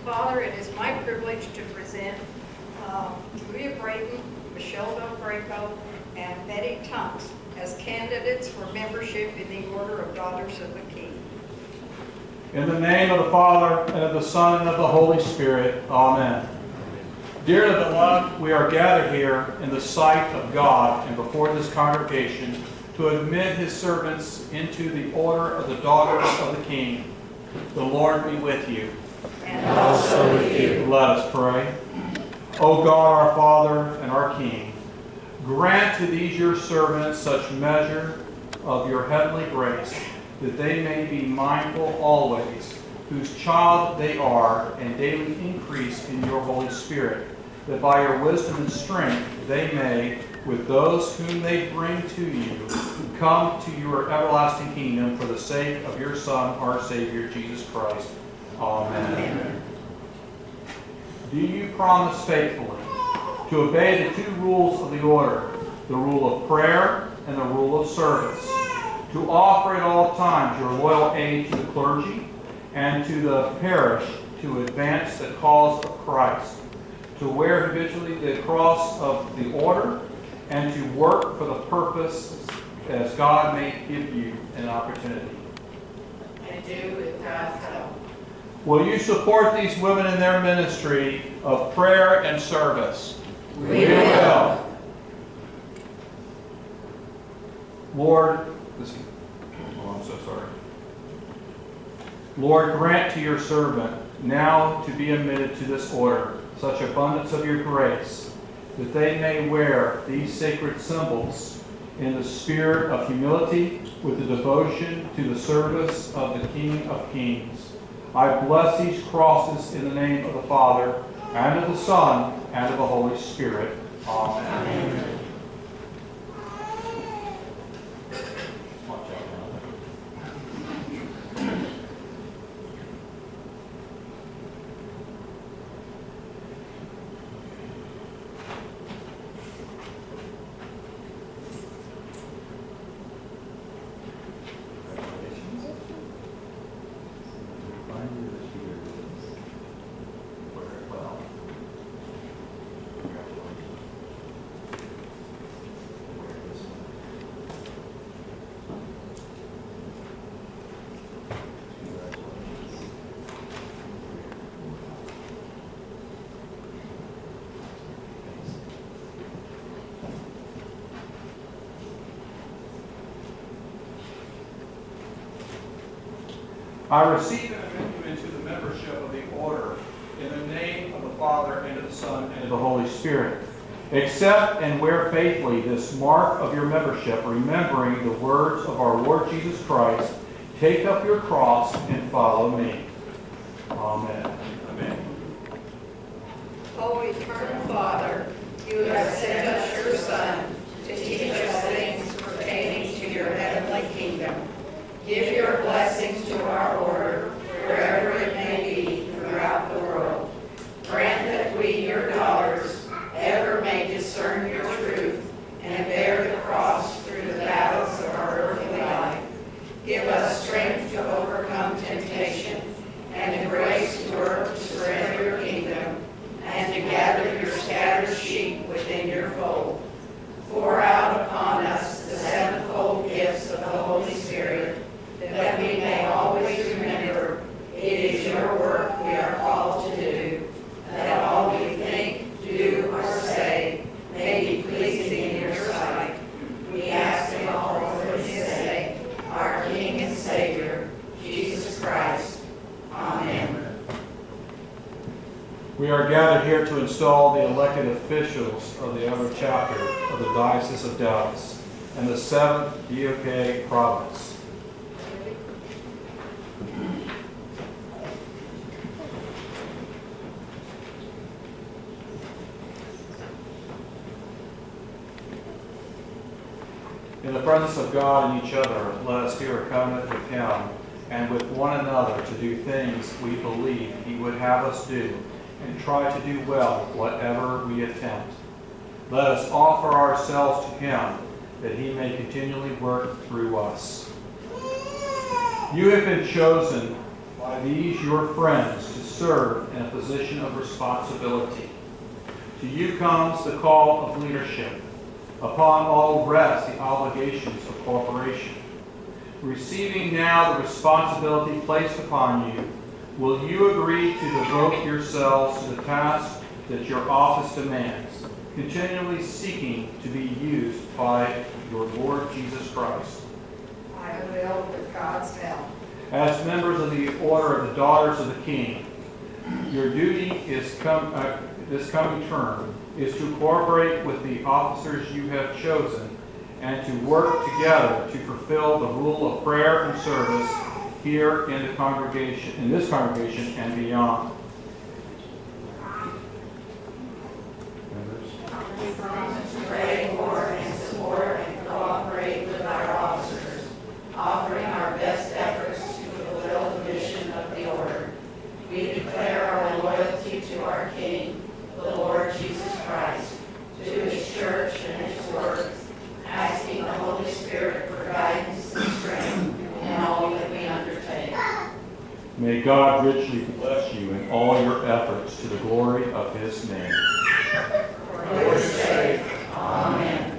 Father, it is my privilege to present Julia Brayton, Michelle Del Greco, and Betty Tunks as candidates for membership in the Order of Daughters of the King. In the name of the Father, and of the Son, and of the Holy Spirit. Amen. Dearly beloved, we are gathered here in the sight of God and before this congregation to admit His servants into the order of the Daughters of the King. The Lord be with you. And also with you. Let us pray. O God, our Father and our King, grant to these your servants such measure of your heavenly grace that they may be mindful always whose child they are, and daily increase in your Holy Spirit, that by your wisdom and strength they may, with those whom they bring to you, come to your everlasting kingdom for the sake of your Son, our Savior, Jesus Christ. Amen. Amen. Do you promise faithfully to obey the two rules of the order, the rule of prayer and the rule of service, to offer at all times your loyal aid to the clergy and to the parish to advance the cause of Christ, to wear habitually the cross of the order, and to work for the purpose as God may give you an opportunity? And do with God's help. Will you support these women in their ministry of prayer and service? We will. Lord, I'm so sorry. Lord, grant to your servant now to be admitted to this order such abundance of your grace, that they may wear these sacred symbols in the spirit of humility with the devotion to the service of the King of Kings. I bless these crosses in the name of the Father, and of the Son, and of the Holy Spirit. Amen. Amen. I receive and admit you into the membership of the order in the name of the Father, and of the Son, and of the Holy Spirit. Accept and wear faithfully this mark of your membership, remembering the words of our Lord Jesus Christ. Take up your cross and follow me. Amen. Amen. O eternal Father, you have sent us your Son to teach us things pertaining to your heavenly kingdom. Give your blessings to our order, wherever it may be throughout the world. Grant that we, your daughters, ever may discern your truth and bear the cross through the battles of our earthly life. Give us strength to overcome temptation and the grace to work to spread your kingdom and to gather your scattered sheep within your fold. Pour out upon us the sevenfold gifts of the Holy Spirit, that we may always remember it is your work we are called to do, that all we think, do, or say may be pleasing in your sight. We ask it all for his sake, our King and Savior, Jesus Christ. Amen. We are gathered here to install the elected officials of the other chapter of the Diocese of Dallas and the 7th DOK province. In the presence of God and each other, let us do our covenant with Him and with one another to do things we believe He would have us do, and try to do well whatever we attempt. Let us offer ourselves to Him, that He may continually work through us. You have been chosen by these your friends to serve in a position of responsibility. To you comes the call of leadership. Upon all rest the obligations of cooperation. Receiving now the responsibility placed upon you, will you agree to devote yourselves to the task that your office demands, continually seeking to be used by your Lord Jesus Christ? I will, with God's help. As members of the Order of the Daughters of the King, your duty this coming term is to cooperate with the officers you have chosen and to work together to fulfill the rule of prayer and service here in this congregation and beyond. We promise to pray for and support and cooperate with our officers, offering our best efforts to fulfill the mission of the Order. We declare our loyalty to our King, the Lord Jesus Christ, to His church and His works, asking the Holy Spirit for guidance and strength in all that we undertake. May God richly bless you in all your efforts to the glory of His name. For your sake, amen.